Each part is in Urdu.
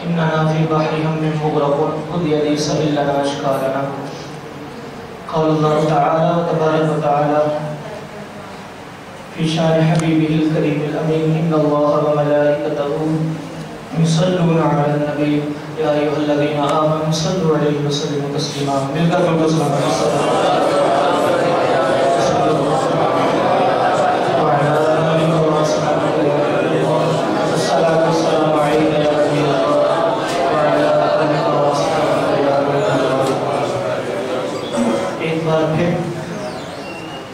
إننا في بحر هم مغرق خذ يدي سبل لنا أشكالنا. قال الله تعالى وتبارك وتعالى في شان حبيبه الكريم الأمين إن الله وملائكته يصلون على النبي يا أيها الذين آمنوا صلوا عليه وسلموا تسليما. مل کر پڑھو صلی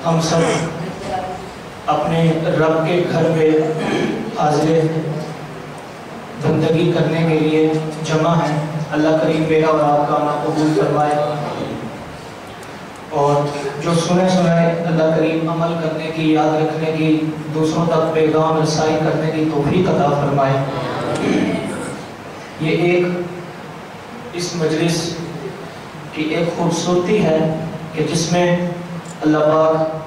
ہم سب اپنے رب کے گھر میں حاضر بندگی کرنے کے لیے جمع ہیں. اللہ کریم میرا اور آپ کا عمل قبول فرمائے اور جو سنائے اللہ کریم عمل کرنے کی، یاد رکھنے کی، دوسروں تک پیغام رسائی کرنے کی توفیق عطا فرمائے. یہ ایک اس مجلس کی ایک خوبصورتی ہے کہ جس میں اللہ پاک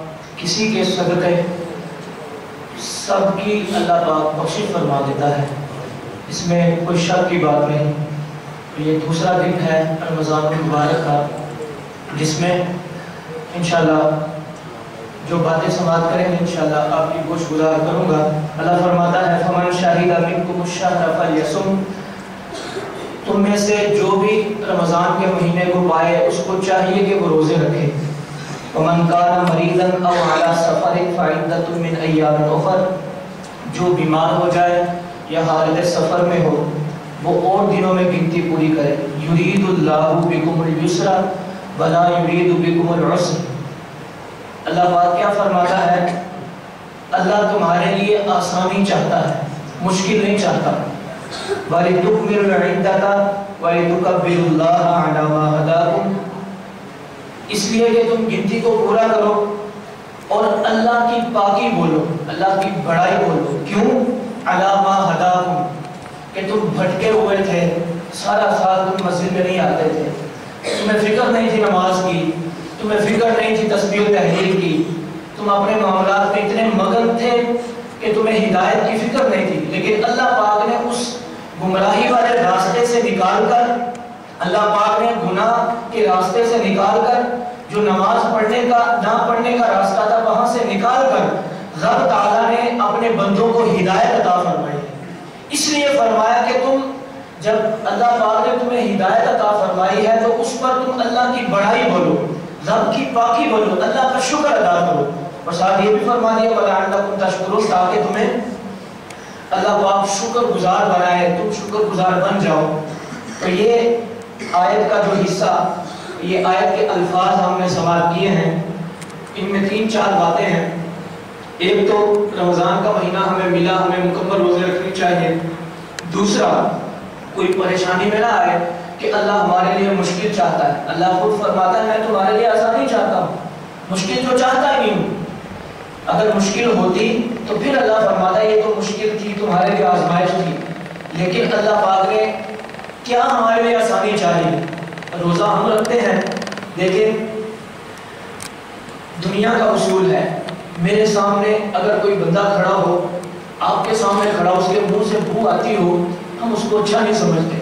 کسی کے صدقے سب کی اللہ پاک بخشش فرما دیتا ہے. اس میں کوئی شک کی بات نہیں. یہ دوسرا دن ہے رمضان المبارک کا، جس میں انشاءاللہ جو باتیں سماعت کریں گے انشاءاللہ آپ کی گوش گزار کروں گا. اللہ فرماتا ہے فمن شہد منکم الشہر فلیصم، تم میں سے جو بھی رمضان کے مہینے کو پائے اس کو چاہیے کہ وہ روزے رکھے. ومن کان مریضا او علی سفر فعدۃ من ایام اخر، جو بیمار ہو جائے یا حالت سفر میں ہو وہ اور دنوں میں گنتی پوری کرے. یرید اللہ بکم الیسر ولا یرید بکم العسر. اللہ پاک کیا فرماتا ہے؟ اللہ تمہارے لیے آسانی چاہتا ہے، مشکل نہیں چاہتا. وَلِتُكْمِلُوا الْعِدَّةَ وَلِتُكَبِّرُوا اللَّهَ عَلَى مَا هَدَاكُمْ، اس لیے کہ تم گنتی کو پورا کرو اور اللہ کی پاکی بولو، اللہ کی بڑائی بولو. کیوں؟ عَلَى مَا هَدَاكُمْ، کہ تم بھٹکے ہوئے تھے، سارا سال تم مسجد میں نہیں آتے تھے، تمہیں فکر نہیں تھی نماز کی، تمہیں فکر نہیں تھی تسبیح و تحلیل کی، تم اپنے معاملات میں اتنے مگن تھے کہ تمہیں ہدایت کی فکر نہیں تھی. لیکن اللہ پاک نے اس گمراہی والے راستے سے نکال کر، اللہ پاک نے گناہ کے راستے سے نکال کر، جو نماز پڑھنے کا نہ پڑھنے کا راستہ تھا وہاں سے نکال کر رب تعالیٰ نے اپنے بندوں کو ہدایت عطا فرمائی. اس لیے فرمایا کہ تم جب اللہ پاک نے تمہیں ہدایت عطا فرمائی ہے تو اس پر تم اللہ کی بڑائی بولو، رب کی پاکی بولو، اللہ کا شکر ادا کرو. اور ساتھ یہ بھی فرما دیا وَلَعَلَّكُمْ تَشْكُرُونَ، تاکہ تمہیں اللہ پاک شکر گزار بنائے، تم شکر گزار بن جاؤ. تو یہ آیت کا جو حصہ، یہ آیت کے الفاظ ہم نے سماعت کیے ہیں. ان میں 3-4 باتیں ہیں. ایک تو رمضان کا مہینہ ہمیں ملا، ہمیں مکمل روزے رکھنی چاہیے. دوسرا، کوئی پریشانی میں نہ آئے کہ اللہ ہمارے لیے مشکل چاہتا ہے. اللہ خود فرماتا ہے میں تمہارے لیے آسانی چاہتا ہوں، مشکل تو چاہتا ہی نہیں ہوں. اگر مشکل ہوتی تو پھر اللہ فرماتا ہے یہ تو مشکل تھی، تمہارے لیے آزمائش تھی. لیکن اللہ پاک نے کیا ہمارے لیے آسانی چاہیے. روزہ ہم رکھتے ہیں، لیکن دنیا کا اصول ہے میرے سامنے اگر کوئی بندہ کھڑا ہو، آپ کے سامنے کھڑا، اس کے منہ سے بو آتی ہو، ہم اس کو اچھا نہیں سمجھتے،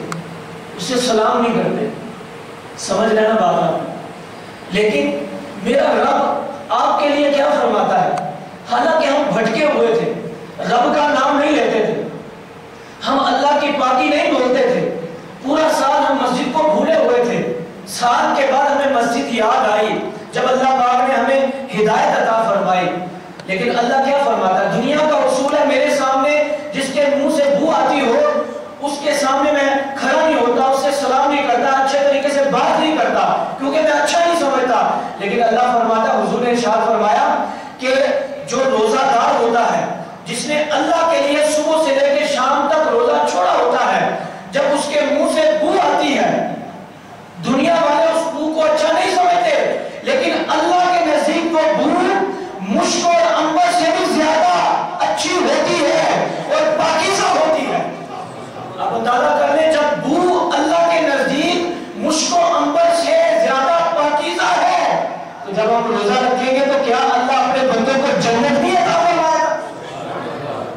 اس سے سلام نہیں کرتے. سمجھ لینا بات آپ. لیکن میرا رب آپ کے لیے کیا فرماتا ہے؟ حالانکہ ہم بھٹکے ہوئے تھے، رب کا نام نہیں لیتے تھے، ہم اللہ کی پاکی نہیں بولتے تھے، پورا سال ہم مسجد کو بھولے ہوئے تھے. سال کے بعد ہمیں مسجد یاد آئی جب اللہ پاک نے ہمیں ہدایت عطا فرمائی. لیکن اللہ کیا فرماتا ہے؟ دنیا کا اصول ہے میرے سامنے جس کے منہ سے بو آتی ہو اس کے سامنے میں کھڑا نہیں ہوتا، اس سے سلام نہیں کرتا، اچھے طریقے سے بات نہیں کرتا کیونکہ میں اچھا نہیں سمجھتا. لیکن اللہ فرماتا ہے، حضور نے ارشاد فرمایا کہ جو روزہ دار ہوتا ہے، جس نے اللہ کے لیے صبح سے لے کے شام تک روزہ چھوڑا ہوتا ہے، جب اس کے منہ سے بو آتی ہے، دنیا والے اس بو کو اچھا نہیں سمجھتے، لیکن اللہ کے نزدیک وہ بو مشک اور عنبر سے بھی زیادہ اچھی ہوتی ہے اور پاکیزہ ہوتی ہے. آپ اندازہ کر لیں، جب بو اللہ کے نزدیک مشک و عنبر سے زیادہ پاکیزہ ہے تو جب ہم روزہ رکھیں گے تو کیا اللہ اپنے بندوں کو جنت بھی عطا فرمائے گا؟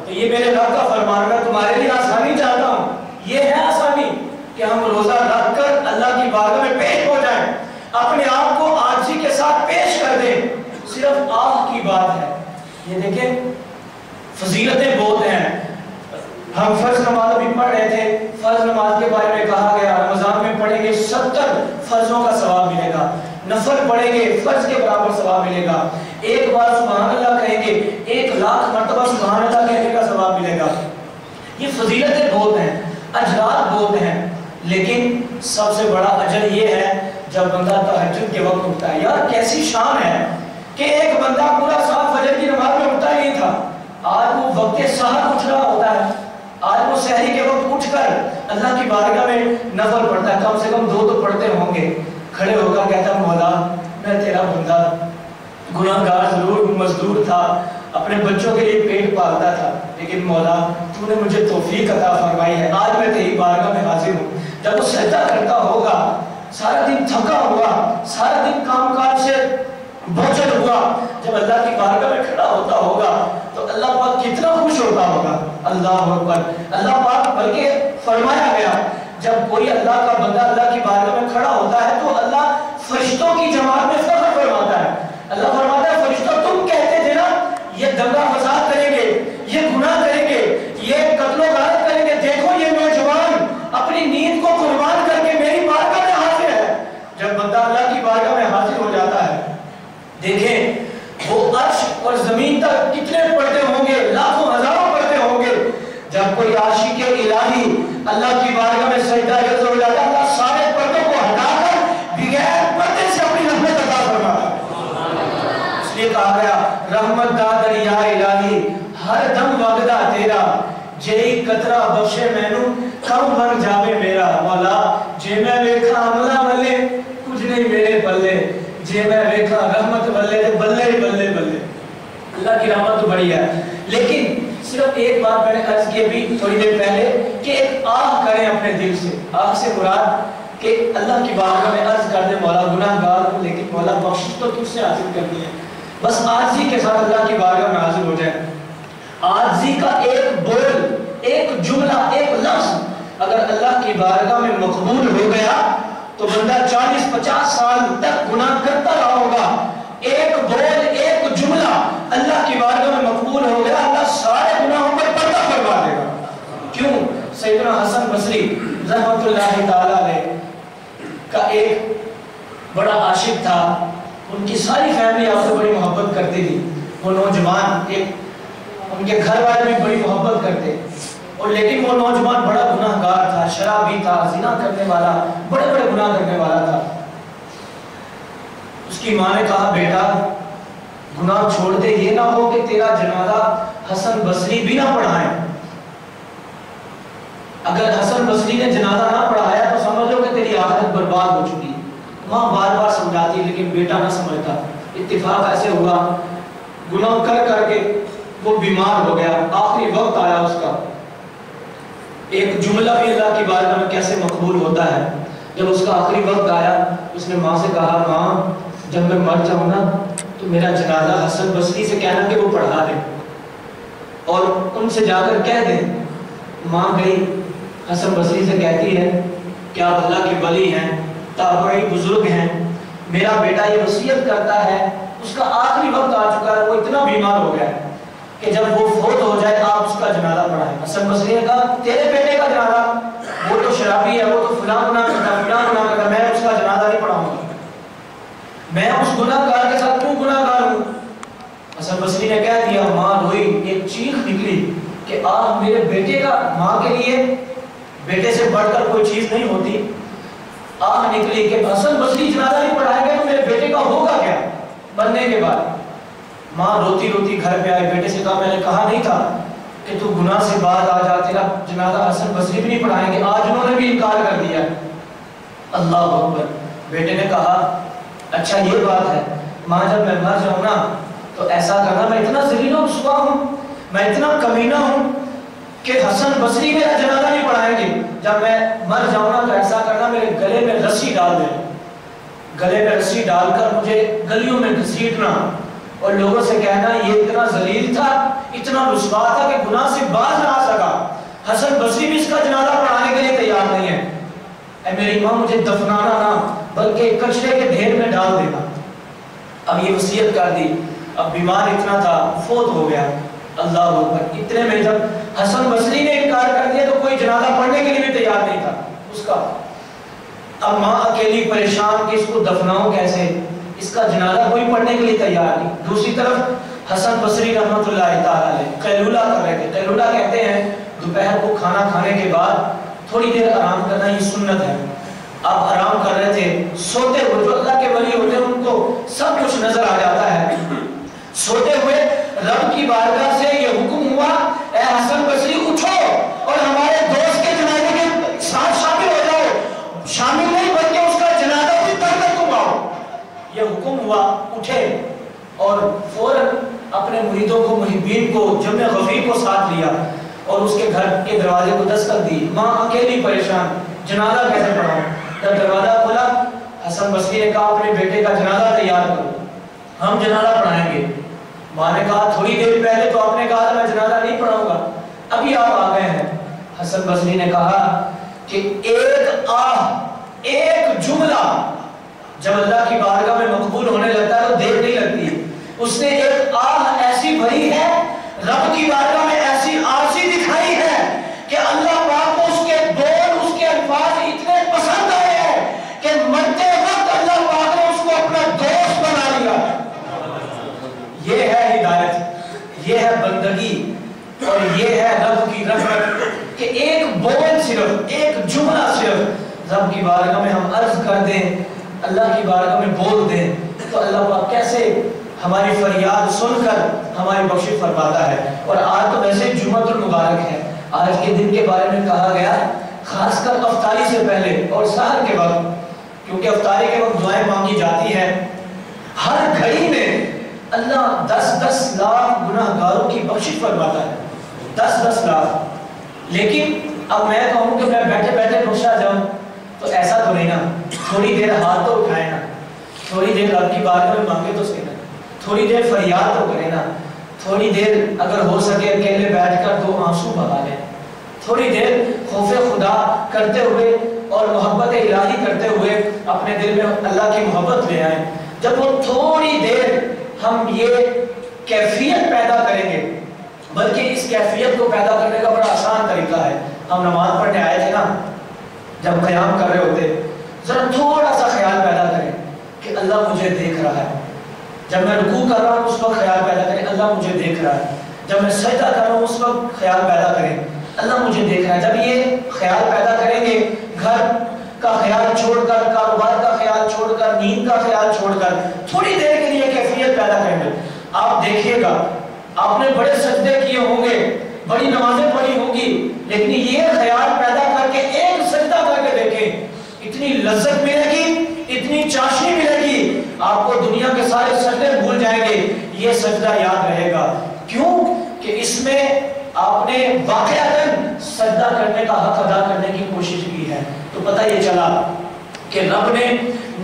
تو یہ میرے رب کا فرمان ہے، تمہارے لیے آسانی چاہتا ہوں. یہ ہے آسانی. کہ ہم روزہ رکھ کر اللہ کی بارگاہ میں پیش ہو جائیں، اپنے آپ کو عاجزی کے ساتھ پیش کر دیں، صرف آہ کی بات ہے۔ یہ دیکھیں فضیلتیں بہت ہیں۔ ہم فرض نماز بھی پڑھ رہے تھے، فرض نماز کے بارے میں کہا گیا رمضان میں پڑھیں گے 70 فرضوں کا ثواب ملے گا، نفل پڑھیں گے فرض کے برابر ثواب ملے گا، ایک بار سبحان اللہ کہیں گے 1,00,000 مرتبہ سبحان اللہ کہنے کا ثواب ملے گا۔ یہ فضیلتیں بہت ہیں، اجرات بہت ہیں، لیکن سب سے بڑا اجر یہ ہے جب بندہ تہجد کے وقت اٹھتا ہے۔ یار کیسی شان ہے کہ ایک بندہ پورا سال فجر کی نماز میں اٹھتا نہیں تھا، آج وہ وقت سحر اٹھ رہا ہوتا ہے، آج وہ سحری کے وقت اٹھ کر اللہ کی بارگاہ میں نفل پڑھتا ہے، کم سے کم 2 تو پڑھتے ہوں گے، کھڑے ہو کر کہتا مولا میں تیرا بندہ گناہ گار ضرور مزدور تھا، اپنے بچوں کے لیے پیٹ پالتا تھا، لیکن مولا تو نے مجھے توفیق عطا فرمائی ہے، آج میں تیری بارگاہ میں حاضر ہوں۔ جب وہ سجدہ کرتا ہوگا، سارا دن تھکا ہوا، سارا دن کام کاج سے بوجھل ہوا، جب اللہ کی بارگاہ میں کھڑا ہوتا ہوگا تو اللہ پاک کتنا خوش ہوتا ہوگا۔ اللہ اکبر۔ اللہ پاک بلکہ فرمایا گیا جب کوئی اللہ کا بندہ اللہ کی بارگاہ میں کھڑا ہوتا ہے تو اللہ فرشتوں کی جماعت میں فخر فرماتا ہے۔ اللہ فرماتا ہے فرشتوں تم کہتے تھے نا یہ دنگا فساد کریں گے، یہ گناہ کریں گے، یہ قتل و غارت کریں گے، دیکھو یہ نوجوان اپنی نیند کو قربان کر کے میری بارگاہ میں حاضر ہے۔ جب بندہ اللہ کی بارگاہ میں حاضر ہو جاتا ہے، دیکھیں وہ عرش اور زمین تک کتنے پڑھتے ہوں گے، لاکھوں ہزاروں پڑھتے ہوں گے۔ جب کوئی عاشق الہی اللہ کی بارگاہ میں سجدہ رز ہو جاتا ہے، اللہ سارے پردوں کو ہٹا کر بغیر پردے سے اپنی رحمت عطا فرماتا ہے۔ اس لیے کہا گیا رحمت دا دریا الہی ہر دم وعدہ تیرا، جئی قطرہ بخشے مینوں کم بن جاوے میرا، مولا جے میں ویکھا عملہ والے کچھ نہیں میرے بلے، جے میں ویکھا رحمت والے بلے بلے بلے۔ اللہ کی رحمت تو بڑی ہے، لیکن صرف ایک بات میں نے عرض کی ابھی تھوڑی دیر پہلے کہ ایک آہ کریں اپنے دل سے۔ آہ سے مراد کہ اللہ کی بارگاہ میں عرض کر دیں مولا گناہ گار ہوں لیکن مولا بخشش تو تجھ سے حاصل کرنی ہے، بس عاجزی کے ساتھ اللہ کی بارگاہ میں حاضر ہو جائیں۔ عاجزی کا ایک بول، ایک جملہ، ایک لفظ اگر اللہ کی بارگاہ میں مقبول ہو گیا تو بندہ 40-50 سال تک گناہ کرتا رہا ہوگا، ایک بول ایک جملہ اللہ کی بارگاہ میں مقبول ہو گیا، اللہ سارے گناہوں پر پردہ فرما دے گا۔ کیوں؟ سیدنا حسن بصری رحمت اللہ تعالیٰ علیہ کا ایک بڑا عاشق تھا، ان کی ساری فیملی آپ سے بڑی محبت کرتی تھی، وہ نوجوان ان کے گھر والے بھی بڑی محبت کرتے، اور لیکن وہ نوجوان بڑا گناہ گار تھا، شرابی تھا، زنا کرنے والا، بڑے بڑے گناہ کرنے والا تھا۔ اس کی ماں نے کہا بیٹا گناہ چھوڑ دے، یہ نہ ہو کہ تیرا جنازہ حسن بصری بھی نہ پڑھائیں، اگر حسن بصری نے جنازہ نہ پڑھایا تو سمجھ لو کہ تیری آخرت برباد ہو چکی۔ ماں بار بار سمجھاتی لیکن بیٹا نہ سمجھتا۔ اتفاق ایسے ہوا گناہ کر کر کے وہ بیمار ہو گیا، آخری وقت آیا اس کا۔ ایک جملہ بھی اللہ کی بارگاہ میں کیسے مقبول ہوتا ہے، جب اس کا آخری وقت آیا اس نے ماں سے کہا ماں جب میں مر جاؤں نا تو میرا جنازہ حسن بصری سے کہنا کہ وہ پڑھا دیں اور ان سے جا کر کہہ دیں۔ ماں گئی حسن بصری سے کہتی ہے کہ آپ اللہ کے ولی ہیں، تابعی بزرگ ہیں، میرا بیٹا یہ وصیت کرتا ہے، اس کا آخری وقت آ چکا ہے، وہ اتنا بیمار ہو گیا ہے کہ جب وہ فوت ہو جائے آپ اس کا جنازہ پڑھائیں۔ حسن بصری نے کہا تیرے بیٹے کا جنازہ، وہ تو شرابی ہے، وہ تو فلاں گناہ کرتا، فلاں گناہ کرتا، میں اس کا جنازہ نہیں پڑھاؤں گا، میں اس گناہ گار کے ساتھ کیوں گناہ گار ہوں؟ حسن بصری نے کہہ دیا، ماں روئی، ایک چیخ نکلی کہ آہ میرے بیٹے کا، ماں کے لیے بیٹے سے بڑھ کر کوئی چیز نہیں ہوتی، آہ نکلی کہ حسن بصری جنازہ نہیں پڑھائے گا تو میرے بیٹے کا ہوگا کیا مرنے کے بعد۔ ماں روتی روتی گھر پہ آئی، بیٹے سے کہا میں نے کہا نہیں تھا کہ تو گناہ سے بعد آ جا، تیرا جنازہ حسن بصری بھی نہیں پڑھائیں گے، آج انہوں نے بھی انکار کر دیا۔ اللہ اکبر۔ بیٹے نے کہا اچھا یہ بات ہے ماں، جب میں مر جاؤں نا تو ایسا کرنا، میں اتنا ذلیل و رسوا ہوں، میں اتنا کمینہ ہوں کہ حسن بصری میرا جنازہ نہیں پڑھائیں گے، جب میں مر جاؤں نا تو ایسا کرنا میرے گلے میں رسی ڈال دے، گلے میں رسی ڈال کر مجھے گلیوں میں گھسیٹنا اور لوگوں سے کہنا یہ اتنا ذلیل تھا، اتنا رسوا تھا کہ گناہ سے باز نہ آ سکا۔ حسن بصری بھی اس کا جنازہ پڑھانے کے لیے تیار نہیں ہے۔ کریمہ مجھے دفنانا نہ بلکہ کچرے کے ڈھیر میں ڈال دینا۔ اب یہ وصیت کر دی، اب بیمار اتنا تھا، فوت ہو گیا۔ اللہ اکبر، اتنے میں جب حسن بصری نے انکار کر دیا تو کوئی جنازہ پڑھنے کے لیے بھی تیار نہیں تھا اس کا۔ اب ماں اکیلی پریشان کہ اس کو دفناؤں کیسے، اس کا جنازہ کوئی پڑھنے کے لیے تیار نہیں۔ دوسری طرف حسن بصری رحمۃ اللہ تعالی علیہ قیلولہ کر رہے تھے۔ قیلولہ کہتے ہیں دوپہر کو کھانا کھانے کے بعد تھوڑی دیر آرام کرنا، یہ سنت ہے۔ آپ آرام کر رہے تھے، سوتے ہوئے، جو اللہ کے ولی ہوتے ہیں ان کو سب کچھ نظر آ جاتا ہے، سوتے ہوئے رب کی بارگاہ سے یہ حکم ہوا اے حسن بصری اٹھو اور ہمارے دوست کے جنازے کے ساتھ شامل ہو جاؤ، شامل نہیں بلکہ اس کا جنازہ بھی پڑھ کر تم آؤ۔ یہ حکم ہوا، اٹھے اور فوراً اپنے مریدوں کو، محبین کو، جمع غفیر کو ساتھ لیا اور اس کے گھر کے دروازے کو دستک دی۔ ماں اکیلی پریشان، جنازہ کیسے پڑھاؤں؟ جب دروازہ کھولا حسن بصری نے کہا اپنے بیٹے کا جنازہ تیار کرو، ہم جنازہ پڑھائیں گے۔ ماں نے کہا تھوڑی دیر پہلے تو آپ نے کہا میں جنازہ نہیں پڑھاؤں گا، ابھی آپ آ گئے ہیں۔ حسن بصری نے کہا کہ ایک آہ، ایک جملہ جب اللہ کی بارگاہ میں مقبول ہونے لگتا ہے تو دیر نہیں لگتی۔ اس نے ایک آہ ایسی بھری ہے، رب کی بارگاہ میں ایسی عارضی دکھائی ہے کہ اللہ پاک کو اس کے بول، اس کے الفاظ اتنے پسند آئے ہیں کہ مرتے وقت اللہ پاک نے اس کو اپنا دوست بنا لیا۔ یہ ہے ہدایت، یہ ہے بندگی اور یہ ہے رب کی رحمت کہ ایک بول صرف، ایک جملہ صرف رب کی بارگاہ میں ہم عرض کر دیں، اللہ کی بارگاہ میں بول دیں تو اللہ پاک کیسے ہماری فریاد سن کر ہماری بخشش فرماتا ہے۔ اور آج تو ویسے جمعۃ المبارک ہے، آج کے دن کے بارے میں کہا گیا خاص کر افطاری سے پہلے اور سحر کے وقت، کیونکہ افطاری کے وقت دعائیں مانگی جاتی ہیں۔ ہر گھڑی میں اللہ 10-10 لاکھ گناہگاروں کی بخشش فرماتا ہے، 10-10 لاکھ۔ لیکن اب میں کہوں کہ میں بیٹھے بیٹھے بخشا جاؤں تو ایسا تو نہیں نا، تھوڑی دیر ہاتھ تو اٹھائے نا، تھوڑی دیر رب کی بارگاہ میں مانگے تو صحیح نا، تھوڑی دیر فریاد تو کرے نا، تھوڑی دیر اگر ہو سکے اکیلے بیٹھ کر 2 آنسو بہا لیں، تھوڑی دیر خوف خدا کرتے ہوئے اور محبت الہی کرتے ہوئے اپنے دل میں اللہ کی محبت لے آئیں۔ جب وہ تھوڑی دیر ہم یہ کیفیت پیدا کریں گے، بلکہ اس کیفیت کو پیدا کرنے کا بڑا آسان طریقہ ہے۔ ہم نماز پڑھنے آئے تھے نا، جب قیام کر رہے ہوتے ذرا تھوڑا سا خیال پیدا کریں کہ اللہ مجھے دیکھ رہا ہے۔ جب میں رکوع کر رہا ہوں اس وقت خیال پیدا کریں اللہ مجھے دیکھ رہا ہے۔ جب میں سجدہ کر رہا ہوں اس وقت خیال پیدا کریں اللہ مجھے دیکھ رہا ہے۔ جب یہ خیال پیدا کریں گے، گھر کا خیال چھوڑ کر، کاروبار کا خیال چھوڑ کر، نیند کا خیال چھوڑ کر تھوڑی دیر کے لیے کیفیت پیدا کریں گے، آپ دیکھیے گا آپ نے بڑے سجدے کیے ہوں گے، بڑی نمازیں پڑھی ہوں گی، لیکن یہ خیال پیدا کر کے ایک سجدہ کر کے دیکھیں، اتنی لذت ملے گی، اتنی چاشنی ملے گی، آپ کو دنیا کے سارے سجدے بھول جائیں گے، یہ سجدہ یاد رہے گا۔ کیوں کہ اس میں آپ نے واقعتاً سجدہ کرنے کا حق ادا کرنے کی کوشش کی ہے۔ تو پتہ یہ چلا کہ رب نے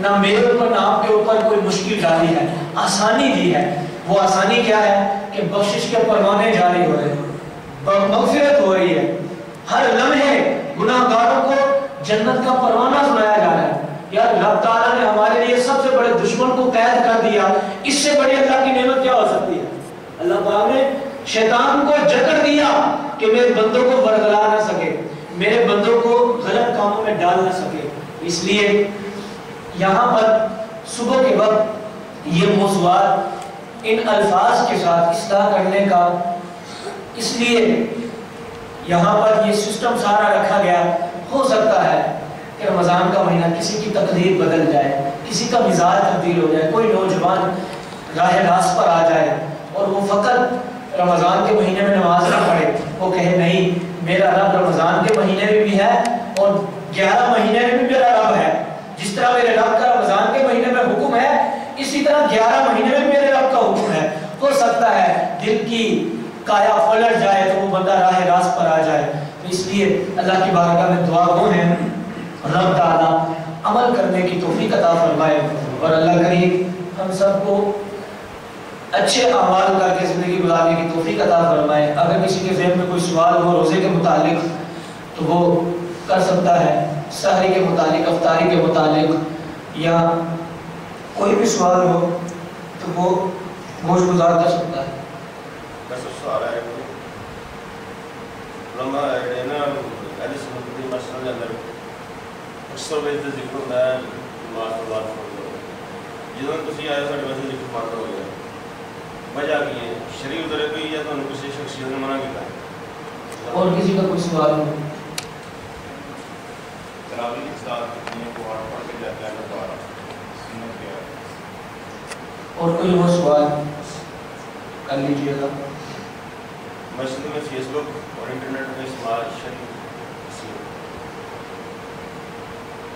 نہ میرے اوپر نہ آپ کے اوپر کوئی مشکل ڈالی ہے، آسانی دی ہے۔ وہ آسانی کیا ہے کہ بخشش کے پروانے جاری ہو رہے ہیں، مغفرت ہو رہی ہے، ہر لمحے گناہگاروں کو جنت کا پروانہ سنایا جا رہا ہے۔ یار رب تعالیٰ نے ہمارے لیے سب سے بڑے دشمن کو قید کر دیا، اس سے بڑی اللہ کی نعمت کیا ہو سکتی ہے؟ اللہ تعالیٰ نے شیطان کو جکڑ دیا کہ میرے بندوں کو برگلا نہ سکے، میرے بندوں کو غلط کاموں میں ڈال نہ سکے۔ اس لیے یہاں پر صبح کے وقت یہ موضوعات ان الفاظ کے ساتھ اصلاح کرنے کا، اس لیے یہاں پر یہ سسٹم سارا رکھا گیا۔ ہو سکتا ہے کہ رمضان کا مہینہ کسی کی تقدیر بدل جائے، کسی کا مزاج تبدیل ہو جائے، کوئی نوجوان راہ راست پر آ جائے اور وہ فقط رمضان کے مہینے میں نماز نہ پڑھے، وہ کہے نہیں میرا رب رمضان کے مہینے میں بھی ہے اور 11 مہینے میں بھی میرا رب ہے۔ جس طرح میرے رب کا رمضان کے مہینے میں حکم ہے، اسی طرح 11 مہینے میں میرے رب کا حکم ہے۔ ہو سکتا ہے دل کی کایا پلٹ جائے تو وہ بندہ راہ راست پر آ جائے۔ اس لیے اللہ کی بارگاہ میں دعا گو ہیں رب تعالیٰ عمل کرنے کی توفیق عطا فرمائے، اور اللہ کریم ہم سب کو اچھے اعمال کر کے زندگی گزارنے کی توفیق عطا فرمائے۔ اگر کسی کے ذہن میں کوئی سوال ہو روزے کے متعلق تو وہ کر سکتا ہے سحری کے متعلق، افطاری کے متعلق، یا کوئی بھی سوال ہو تو وہ گوش گزار کر سکتا ہے۔ بس سوال ہے علماء ہے نا اہل سنت کی مسئلہ کے اندر اکثر وقت ذکر ہوتا ہے نماز کے بعد جدوں تسی آئے ساڈے واسطے ذکر فرض ہو گیا، وجہ کی ہے شریعت اترے کوئی یا تو کسی شخصیت نے منع کیا ہے؟ اور کسی کا کوئی سوال ہو؟ تراویح کے ساتھ یہ کو ہاتھ پڑھ کے جاتا ہے دوبارہ سنت کیا ہے؟ اور کوئی اور سوال کر لیجیے گا۔ مسجد میں فیس بک اور انٹرنیٹ کا استعمال شریعت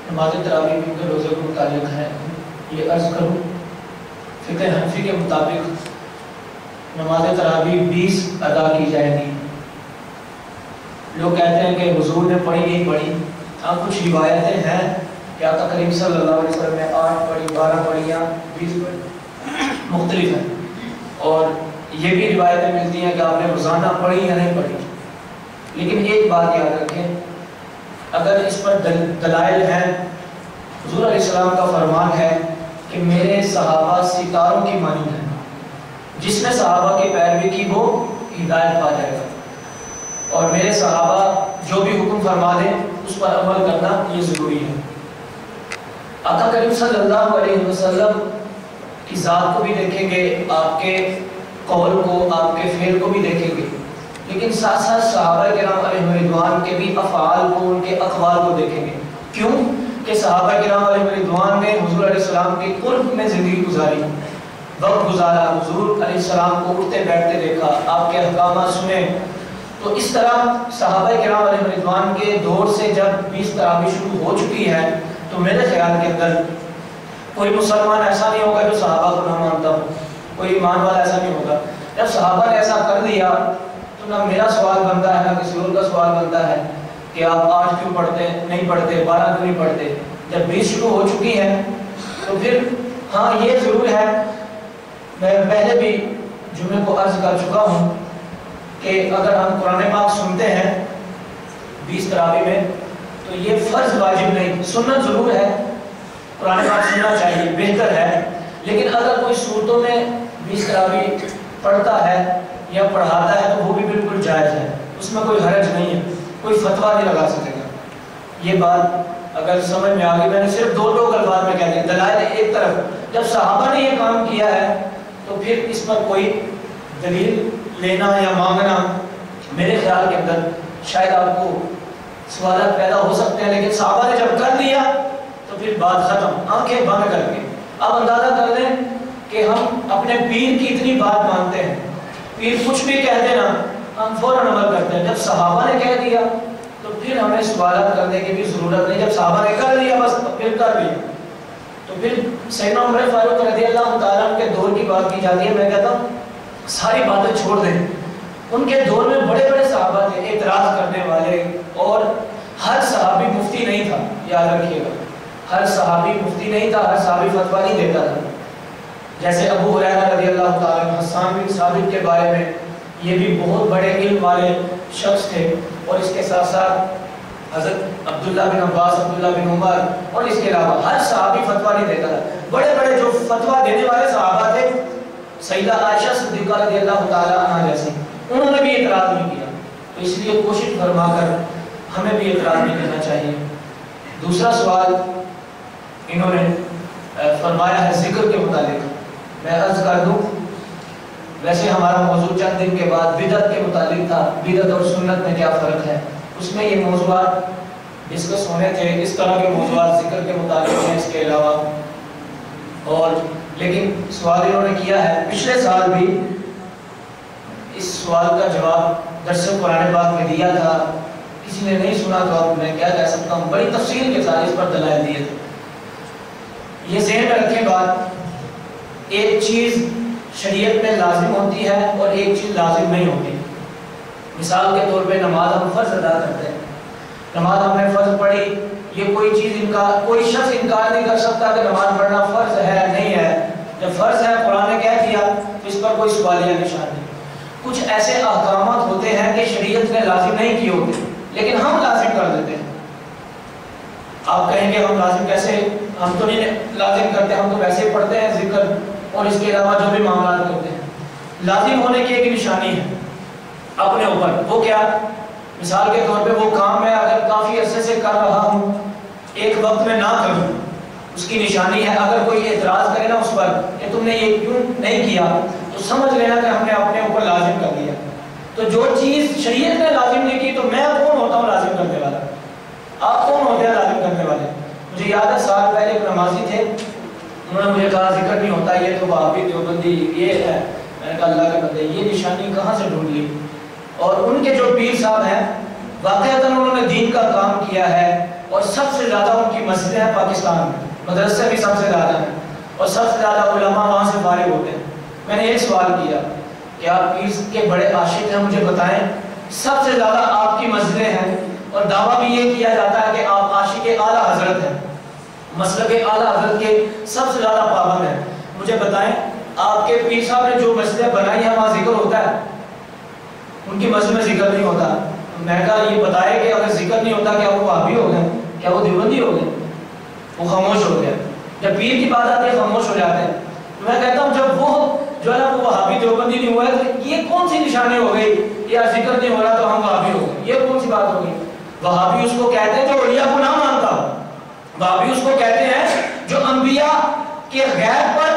نماز تراویح کے روزے کے متعلق ہے، یہ عرض کروں فقہ حنفی کے مطابق نماز تراویح 20 ادا کی جائے گی۔ لوگ کہتے ہیں کہ حضور نے پڑھی نہیں پڑھی، ہاں کچھ روایتیں ہیں کہ آقا کریم صلی اللہ علیہ وسلم نے 8 پڑھی، 12 پڑھی یا 20 پڑھی، مختلف ہیں، اور یہ بھی روایتیں ملتی ہیں کہ آپ نے روزانہ پڑھی یا نہیں پڑھی۔ لیکن ایک بات یاد رکھیں، اگر اس پر دلائل ہیں، حضور علیہ السلام کا فرمان ہے کہ میرے صحابہ ستاروں کی مانند ہیں، جس نے صحابہ کی پیروی کی وہ ہدایت پا جائے گا، اور میرے صحابہ جو بھی حکم فرما دیں اس پر عمل کرنا یہ ضروری ہے۔ آقا کریم صلی اللہ علیہ وسلم کی ذات کو بھی دیکھیں گے، آپ کے قول کو، آپ کے فعل کو بھی دیکھیں گے، لیکن ساتھ ساتھ صحابہ کرام علیہ رضوان کے بھی افعال کو، ان کے اقوال کو دیکھیں گے۔ کیوں کہ صحابہ کرام علیہ رضوان نے حضور علیہ السلام کے قرب میں زندگی گزاری، وقت گزارا، حضور علیہ السلام کو اٹھتے بیٹھتے دیکھا، آپ کے احکامات سنے۔ تو اس طرح صحابہ کرام علیہ رضوان کے دور سے جب 20 تراویح شروع ہو چکی ہے تو میرے خیال کے اندر کوئی مسلمان ایسا نہیں ہوگا جو صحابہ کو نہ مانتا ہو، کوئی ایمان والا ایسا نہیں ہوگا۔ جب صحابہ نے ایسا کر دیا تو نہ میرا سوال بنتا ہے نہ کسی اور کا سوال بنتا ہے کہ آپ 8 کیوں پڑھتے نہیں پڑھتے، 12 کیوں نہیں پڑھتے۔ جب 20 شروع ہو چکی ہے تو پھر ہاں یہ ضرور ہے، میں پہلے بھی جمعے کو عرض کر چکا ہوں کہ اگر ہم قرآن پاک سنتے ہیں 20 تراویح میں تو یہ فرض واجب نہیں، سنت ضرور ہے، قرآن پاک سننا چاہیے، بہتر ہے، لیکن اگر کوئی صورتوں میں 20 تراویح پڑھتا ہے یا پڑھاتا ہے تو وہ بھی بالکل جائز ہے، اس میں کوئی حرج نہیں ہے، کوئی فتویٰ نہیں لگا سکے گا۔ یہ بات اگر سمجھ میں آ گئی، میں نے صرف دو الفاظ میں کہہ دیا، دلائل ایک طرف، جب صحابہ نے یہ کام کیا ہے تو پھر اس پر کوئی دلیل لینا یا مانگنا میرے خیال کے اندر شاید آپ کو سوالات پیدا ہو سکتے ہیں، لیکن صحابہ نے جب کر دیا تو پھر بات ختم، آنکھیں بند کر کے۔ اب اندازہ کر لیں کہ ہم اپنے پیر کی اتنی بات مانتے ہیں، پیر کچھ بھی کہہ دینا ہم فوراً عمل کرتے ہیں، جب صحابہ نے کہہ دیا تو پھر ہمیں سوالات کرنے کی بھی ضرورت نہیں، جب صحابہ نے کر دیا بس پھر کر لیا۔ تو پھر سیدنا عمر فاروق رضی اللہ تعالیٰ عنہ کے دور کی بات کی جاتی ہے، میں کہتا ہوں ساری باتیں چھوڑ دیں، ان کے دور میں بڑے بڑے صحابہ تھے اعتراض کرنے والے، اور ہر صحابی مفتی نہیں تھا، یاد رکھیے گا، ہر صحابی مفتی نہیں تھا، ہر صحابی فتویٰ نہیں دیتا تھا۔ جیسے ابو ہریرہ رضی اللہ تعالیٰ عنہ، حسان بن ثابت کے بارے میں، یہ بھی بہت بڑے علم والے شخص تھے، اور اس کے ساتھ ساتھ حضرت عبداللہ بن عباس، عبداللہ بن عمر، اور اس کے علاوہ ہر صحابی فتویٰ نہیں دیتا تھا۔ بڑے بڑے جو فتویٰ دینے والے صحابہ تھے، سیدہ عائشہ صدیقہ رضی اللہ تعالیٰ عنہ جیسی، انہوں نے بھی اعتراض نہیں کیا، تو اس لیے کوشش فرما کر ہمیں بھی اعتراض نہیں کرنا چاہیے۔ دوسرا سوال انہوں نے فرمایا ہے ذکر کے متعلق، میں عرض کر دوں، ویسے ہمارا موضوع چند دن کے بعد بدعت کے متعلق تھا، بدعت اور سنت میں کیا فرق ہے، اس میں یہ موضوعات ڈسکس ہونے تھے، اس طرح کے موضوعات ذکر کے متعلق ہیں اس کے علاوہ، اور لیکن سوال انہوں نے کیا ہے، پچھلے سال بھی اس سوال کا جواب درس قرآن پاک میں دیا تھا، کسی نے نہیں سنا تو اب میں کیا کہہ سکتا ہوں، بڑی تفصیل کے ساتھ اس پر دلائل دیے تھے۔ یہ ذہن میں رکھیں بات، ایک چیز شریعت میں لازم ہوتی ہے اور ایک چیز لازم نہیں ہوتی۔ مثال کے طور پہ نماز ہم فرض ادا کرتے ہیں، نماز ہم نے فرض پڑھی، یہ کوئی چیز کوئی شخص انکار نہیں کر سکتا کہ نماز پڑھنا فرض ہے نہیں ہے، جب فرض ہے قرآن نے کہہ دیا تو اس پر کوئی سوالیہ نشان نہیں۔ کچھ ایسے احکامات ہوتے ہیں کہ شریعت نے لازم نہیں کیے ہوتے لیکن ہم لازم کر دیتے ہیں، آپ کہیں گے ہم لازم کیسے، ہم تو نہیں لازم کرتے، ہم تو ویسے پڑھتے ہیں ذکر اور اس کے علاوہ جو بھی معاملات کرتے ہیں۔ لازم ہونے کی ایک نشانی ہے اپنے اوپر، وہ کیا؟ مثال کے طور پہ وہ کام میں اگر کافی عرصے سے کر رہا ہوں، ایک وقت میں نہ کروں، اس کی نشانی ہے۔ اگر کوئی اعتراض کرے نا اس پر کہ تم نے یہ کیوں نہیں کیا، تو سمجھ لینا کہ ہم نے اپنے اوپر لازم کر دیا۔ تو جو چیز شریعت نے لازم نہیں کی، تو میں کون ہوتا ہوں لازم کرنے والا؟ آپ کون ہوتے ہیں لازم کرنے والے؟ مجھے یاد ہے سال پہلے ایک نمازی تھے، انہوں نے مجھے کہا ذکر نہیں ہوتا، یہ تو وہابی دیوبندی یہ ہے۔ میں نے کہا اللہ کے بندے یہ نشانی کہاں سے ڈھونڈ لی؟ اور ان کے جو پیر صاحب ہیں واقعتاً انہوں نے دین کا کام کیا ہے، اور سب سے زیادہ ان کی مسجدیں ہیں پاکستان میں، مدرسے بھی سب سے زیادہ ہیں، اور سب سے زیادہ علماء وہاں سے فارغ ہوتے ہیں۔ میں نے ایک سوال کیا کہ آپ پیر کے بڑے عاشق ہیں، مجھے بتائیں سب سے زیادہ آپ کی مسجدیں ہیں، اور دعویٰ بھی یہ کیا جاتا ہے کہ آپ عاشق اعلیٰ حضرت ہیں، مسلک اعلیٰ حضرت کے سب سے زیادہ پابند ہیں۔ مجھے بتائیں آپ کے پیر صاحب نے جو مسجدیں بنائی ہیں وہاں ذکر ہوتا ہے؟ ان کی مسجد میں ذکر نہیں ہوتا۔ میں کہا یہ بتائے کہ اگر ذکر نہیں ہوتا کیا وہ وہابی ہو گئے، کیا وہ دیوبندی ہو گئے؟ وہ خاموش ہو گئے۔ جب پیر کی بات آتی ہے خاموش ہو جاتے ہیں۔ میں کہتا ہوں جب وہ جو ہے نا وہ وہابی دیوبندی نہیں ہوا ہے تو یہ کون سی نشانی ہو گئی کہ ذکر نہیں ہو رہا تو ہم وہابی ہو گئے؟ یہ کون سی بات ہوگی؟ وہابی اس کو کہتے ہیں جو اولیاء کو نہ مانتا ہو، وہابی اس کو کہتے ہیں جو انبیاء کے غیب پر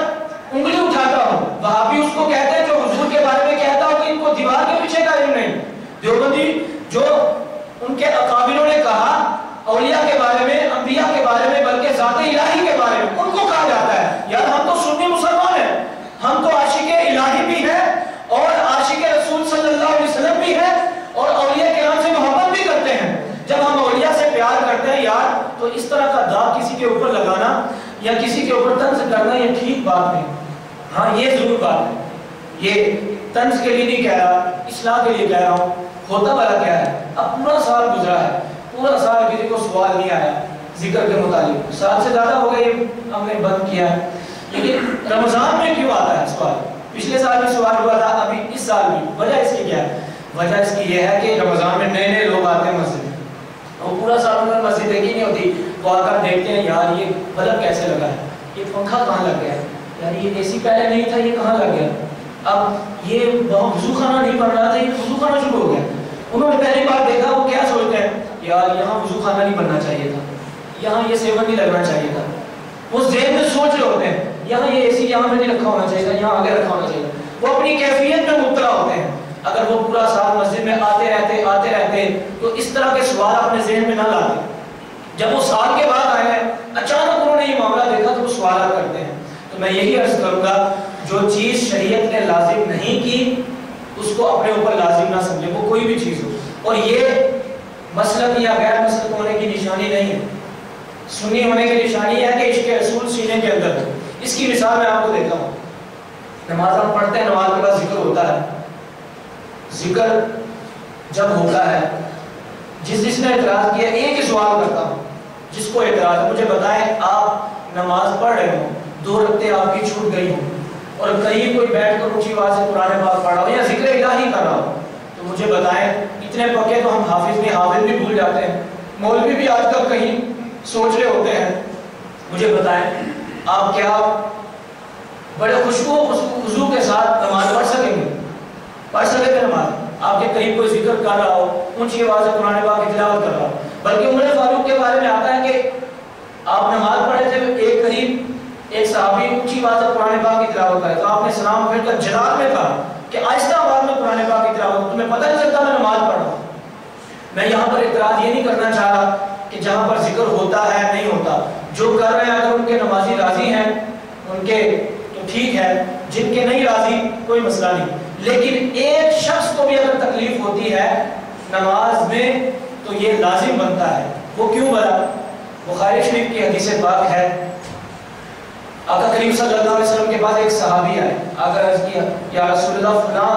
انگلی اٹھاتا ہو، وہابی اس کو کہتے ہیں جو حضور کے بارے میں کہتا ہو کہ ان کو دیوار کے پیچھے کا علم نہیں۔ دیوبندی جو ان کے اکابروں نے کہا اولیاء کے بارے میں، انبیاء کے بارے میں، بلکہ ذات الہی کے بارے میں، ان کو کہا جاتا ہے یار ہم تو سنی مسلمان ہیں، ہم تو عاشق الہی بھی ہیں اور عاشق رسول صلی اللہ علیہ وسلم بھی ہیں اور اولیاء کرام سے محبت بھی کرتے ہیں۔ جب ہم اولیاء سے پیار کرتے ہیں یار تو اس طرح کا داغ کسی کے اوپر لگانا یا کسی کے اوپر طنز کرنا یہ ٹھیک بات نہیں۔ ہاں یہ ضرور بات ہے، یہ طنز کے لیے نہیں کہہ رہا، اصلاح کے لیے کہہ رہا ہوں۔ ہوتا والا کیا ہے؟ اب پورا سال گزرا ہے، پورا سال کسی کو سوال نہیں آیا ذکر کے متعلق، سال سے زیادہ ہو گئے ہم نے بند کیا ہے، لیکن رمضان میں کیوں آتا ہے سوال؟ پچھلے سال بھی سوال ہوا تھا، ابھی اس سال بھی۔ وجہ اس کی کیا ہے؟ وجہ اس کی یہ ہے کہ رمضان میں نئے لوگ آتے ہیں مسجد میں، وہ پورا سال انہوں نے مسجد دیکھی نہیں ہوتی، وہ آ کر دیکھتے ہیں یار یہ بلب کیسے لگا ہے، یہ پنکھا کہاں لگ گیا ہے، یار یہ اے سی پہلے نہیں تھا یہ کہاں لگ گیا، اب یہ وہاں وضو خانہ نہیں بن رہا تھا یہ وضو خانہ شروع ہو گیا۔ انہوں نے پہلی بار دیکھا، وہ کیا سوچتے ہیں یار یہاں وضو خانہ نہیں بننا چاہیے تھا، یہاں یہ سیون نہیں لگنا چاہیے تھا، وہ ذہن میں سوچ رہے ہوتے ہیں یہاں یہ اے سی یہاں پہ نہیں رکھا ہونا چاہیے تھا، یہاں آگے رکھا ہونا چاہیے تھا۔ وہ اپنی کیفیت میں مبتلا ہوتے ہیں۔ اگر وہ پورا سال مسجد میں آتے رہتے تو اس طرح کے سوال اپنے ذہن میں نہ لاتے۔ جب وہ سال کے بعد آئے ہیں اچانک انہوں نے یہ معاملہ دیکھا تو وہ سوالات کرتے ہیں۔ تو میں یہی عرض کروں گا جو چیز شریعت نے لازم نہیں کی اس کو اپنے اوپر لازم نہ سمجھے، وہ کوئی بھی چیز ہو، اور یہ مسلک یا غیر مسلک ہونے کی نشانی نہیں ہے۔ سنی ہونے کی نشانی ہے کہ عشق رسول سینے کے اندر ہو۔ اس کی مثال میں آپ کو دیتا ہوں۔ نماز ہم پڑھتے ہیں، نماز کے بعد ذکر ہوتا ہے، ذکر جب ہوتا ہے جس نے اعتراض کیا ایک ہی سوال کرتا ہوں، جس کو اعتراض ہے مجھے بتائیں آپ نماز پڑھ رہے ہو، 2 رکعتیں آپ کی چھوٹ گئی ہوں اور کہیں کوئی بیٹھ کر اونچی آواز سے قرآن پاک پڑھ رہا ہو یا ذکر الہی کر رہا ہو، تو مجھے بتائیں اتنے پکے تو ہم حافظ بھی بھول جاتے ہیں، مولوی بھی آج کل کہیں سوچ رہے ہوتے ہیں، مجھے بتائیں آپ کیا بڑے خضوع کے ساتھ نماز پڑھ سکیں گے؟ پڑھ سکیں گے نماز؟ آپ کے قریب کوئی ذکر کر رہا ہو، اونچی آواز سے قرآن پاک کی تلاوت کر رہا ہو، بلکہ عمر فاروق کے بارے میں آتا ہے کہ آپ نماز پڑھے تھے، ایک قریب ایک صحابی اونچی آواز سے قرآن پاک کی تلاوت کرے تو آپ نے سلام پھیر کر جلال میں کہا کہ آہستہ آواز میں قرآن پاک کی تلاوت، تمہیں پتہ نہیں چلتا میں نماز پڑھ رہا ہوں۔ میں یہاں پر اعتراض یہ نہیں کرنا چاہ رہا کہ جہاں پر ذکر ہوتا ہے نہیں ہوتا، جو کر رہے ہیں اگر ان کے نمازی راضی ہیں ان کے تو ٹھیک ہے، جن کے نہیں راضی کوئی مسئلہ نہیں، لیکن ایک شخص کو بھی اگر تکلیف ہوتی ہے نماز میں تو یہ لازم بنتا ہے۔ وہ کیوں بنا؟ بخاری شریف کی حدیث پاک ہے، آقا کریم صلی اللہ علیہ وسلم کے پاس ایک صحابی آئے، آقا عرض کیا یا رسول اللہ فلاں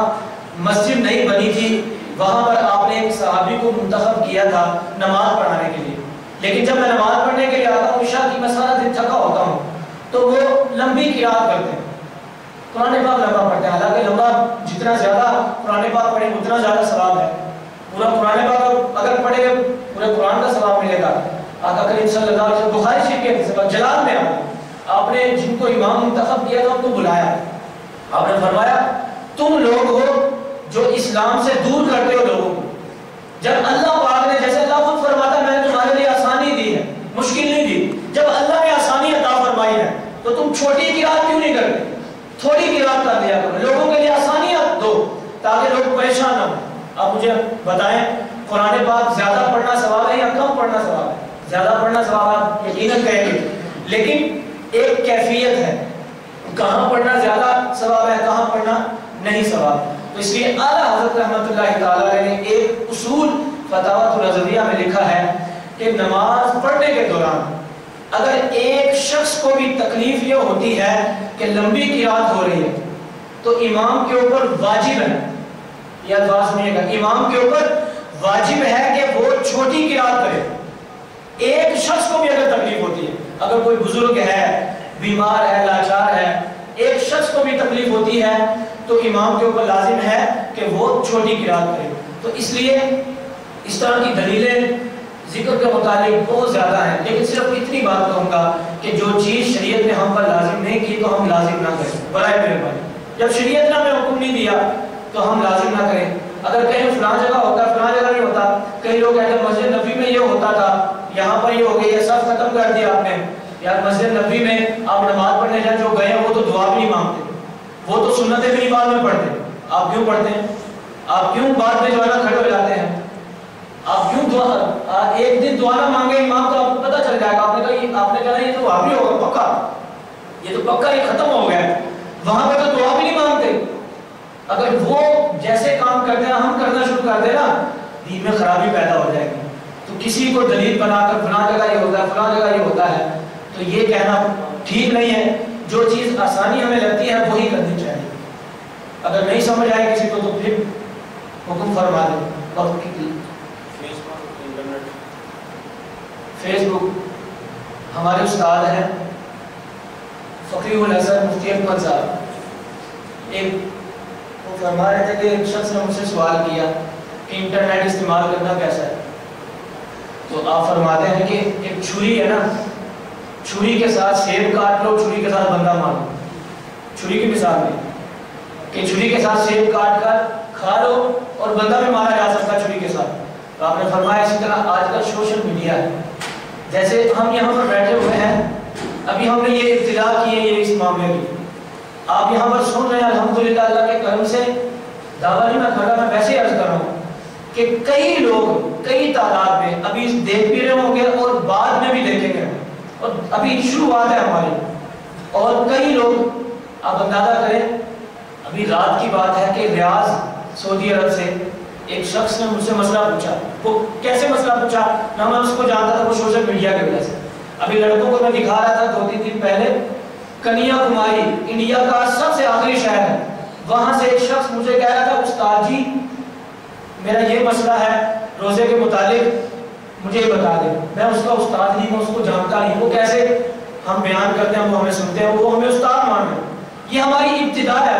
مسجد نہیں بنی تھی، وہاں پر آپ نے ایک صحابی کو منتخب کیا تھا نماز پڑھانے کے لیے، لیکن جب میں نماز پڑھنے کے لیے آتا ہوں عشاء کی میں سارا دن تھکا ہوتا ہوں تو وہ لمبی قرات کرتے ہیں، قرآن پاک لمبا پڑھتے ہیں، حالانکہ لمبا جتنا زیادہ قرآن پاک پڑھیں اتنا زیادہ ثواب ہے، پورا قرآن پاک اگر پڑھے پورے قرآن کا ثواب ملے گا، آقا کریم صلی اللہ علیہ وسلم بخاری شریف کے حدیث جلال میں آپ نے جن کو امام منتخب کیا تھا ان کو بلایا، آپ نے فرمایا تم لوگ ہو جو اسلام سے دور کرتے ہو لوگوں کو. جب اللہ پاک نے، جیسے اللہ خود فرماتا ہے میں نے تمہارے لیے آسانی دی ہے، مشکل نہیں دی، جب اللہ نے آسانی عطا فرمائی ہے تو تم چھوٹی قرات کیوں نہیں کرتے؟ تھوڑی قرات کر لیا کرو، لوگوں کے لیے آسانیاں دو تاکہ لوگ پریشان نہ ہوں. آپ مجھے بتائیں قرآن پاک زیادہ پڑھنا ثواب ہے یا کم پڑھنا ثواب ہے؟ زیادہ پڑھنا ثواب آپ یقیناً کہیں گے، لیکن ایک کیفیت ہے، کہاں پڑھنا زیادہ ثواب ہے کہاں پڑھنا نہیں ثواب. تو اس لیے اعلیٰ حضرت رحمۃ اللہ تعالیٰ نے ایک اصول فتاویٰ الرضویہ میں لکھا ہے کہ نماز پڑھنے کے دوران اگر ایک شخص کو بھی تکلیف یہ ہوتی ہے کہ لمبی قرات ہو رہی ہے تو امام کے اوپر واجب ہے، یہ الفاظ سنیے گا، امام کے اوپر واجب ہے کہ وہ چھوٹی قرات کرے. ایک شخص کو بھی اگر تکلیف ہوتی ہے، اگر کوئی بزرگ ہے، بیمار ہے، لاچار ہے، ایک شخص کو بھی تکلیف ہوتی ہے تو امام کے اوپر لازم ہے کہ وہ چھوٹی قرات کرے. تو اس لیے اس طرح کی دلیلیں ذکر کے متعلق بہت زیادہ ہیں، لیکن صرف اتنی بات کہوں گا کہ جو چیز شریعت نے ہم پر لازم نہیں کی تو ہم لازم نہ کریں برائے مہربانی. جب شریعت نے ہمیں حکم نہیں دیا تو ہم لازم نہ کریں. اگر کہیں فلاں جگہ ہوتا ہے فلاں جگہ نہیں ہوتا، کئی لوگ کہتے ہیں مسجد نبوی میں یہ ہوتا تھا، یہاں پر یہ ہو گئی، یہ سب ختم کر دیا آپ نے. یار مسجد نبوی میں آپ نماز پڑھنے جائیں، جو گئے ہیں وہ تو دعا بھی نہیں مانگتے، وہ تو سنتیں بھی نہیں بعد میں پڑھتے. آپ کیوں پڑھتے ہیں؟ آپ کیوں بعد میں جو ہے نا کھڑے ہو جاتے ہیں؟ آپ کیوں دعا ایک دن دعا نہ مانگے امام تو آپ کو پتہ چل جائے گا. آپ نے کہا یہ تو وہاں بھی ہوگا پکا، یہ تو پکا یہ ختم ہو گیا. وہاں پہ تو دعا بھی نہیں مانگتے. اگر وہ جیسے کام کرتے ہیں ہم کرنا شروع کر دیں نا، دین میں خرابی پیدا ہو جائے گی. تو کسی کو دلیل بنا کر فلاں جگہ یہ ہوتا ہے فلاں جگہ یہ ہوتا ہے تو یہ کہنا ٹھیک نہیں ہے. جو چیز آسانی ہمیں لگتی ہے وہی کرنی چاہیے. اگر نہیں سمجھ آئے کسی کو تو پھر حکم فرما دیں. وقت کی فیس بک ہمارے استاد ہیں فقیہ الحسن مفتی احمد صاحب، ایک وہ فرما رہے تھے کہ ایک شخص نے مجھ سے سوال کیا کہ انٹرنیٹ استعمال کرنا کیسا ہے. تو آپ فرماتے ہیں کہ ایک چھری ہے نا، چھری کے ساتھ سیب کاٹ لو، چھری کے ساتھ بندہ مار لو. چھری کی مثال میں کہ چھری کے ساتھ سیب کاٹ کر کھا لو اور بندہ بھی مارا جا سکتا چھری کے ساتھ. تو آپ نے فرمایا اسی طرح آج کل سوشل میڈیا ہے، جیسے ہم یہاں پر بیٹھے ہوئے ہیں، ابھی ہم نے یہ ابتدا کی ہے یہ اس معاملے کی، آپ یہاں پر سن رہے ہیں الحمدللہ اللہ کے کرم سے. دعویٰ نہیں میں کھڑا، میں ویسے عرض کر رہا ہوں کہ کئی لوگ کئی تعداد میں ابھی دیکھ بھی رہے ہوں گے اور بعد میں بھی دیکھیں گے، اور ابھی شروعات ہے ہماری. اور کئی لوگ آپ اندازہ کریں، ابھی رات کی بات ہے کہ ریاض سعودی عرب سے ایک شخص نے مجھ سے مسئلہ پوچھا. وہ کیسے مسئلہ پوچھا نہ میں اس کو جانتا تھا، وہ سوشل میڈیا کی وجہ سے. ابھی لڑکوں کو میں دکھا رہا تھا 2-3 دن پہلے، کنیا کماری انڈیا کا سب سے آخری شہر ہے، وہاں سے ایک شخص مجھے کہہ رہا تھا استاد جی میرا یہ مسئلہ ہے روزے کے متعلق، مجھے یہ بتا دیں. میں اس کا استاد نہیں، میں اس کو جانتا نہیں. وہ کیسے ہم بیان کرتے ہیں وہ ہمیں سنتے ہیں، وہ ہمیں استاد مان رہے ہیں. یہ ہماری ابتدا ہے.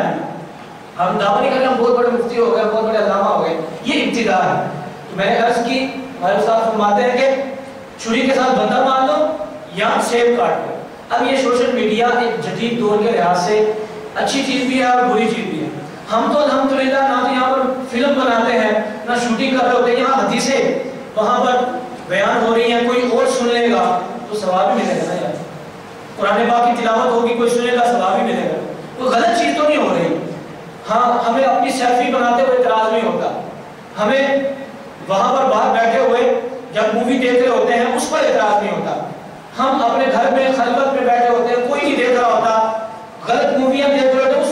ابھی ہم دعویٰ نہیں کر رہے ہم بہت بڑے مفتی ہو گئے، بہت بڑے علامہ ہو گئے، یہ ابتدا ہے. میں نے عرض کی، ہمارے استاد فرماتے ہیں کہ چھری کے ساتھ بندہ مار دو یا سیب کاٹ دو. اب یہ سوشل میڈیا ایک جدید دور کے لحاظ سے اچھی چیز بھی ہے اور بری چیز بھی ہے. ہم تو الحمدللہ نہ تو یہاں پر فلم بناتے ہیں نہ شوٹنگ کر رہے ہوتے ہیں، یہاں حدیثیں وہاں پر بیان ہو رہی ہیں، کوئی اور سن لے گا تو ثواب بھی ملے گا نا. یار قرآن پاک کی تلاوت ہوگی، کوئی سنے گا ثواب بھی ملے گا. کوئی غلط چیز تو نہیں ہو رہی. ہاں ہمیں اپنی سیلفی بناتے ہوئے اعتراض نہیں ہوتا، ہمیں وہاں پر باہر بیٹھے ہوئے جب مووی دیکھ رہے ہوتے ہیں اس پر اعتراض نہیں ہوتا. ہم اپنے گھر میں خلوت میں بیٹھے ہوتے ہیں، کوئی نہیں دیکھ رہا ہوتا، غلط موویاں دیکھ رہے ہوتے ہیں اس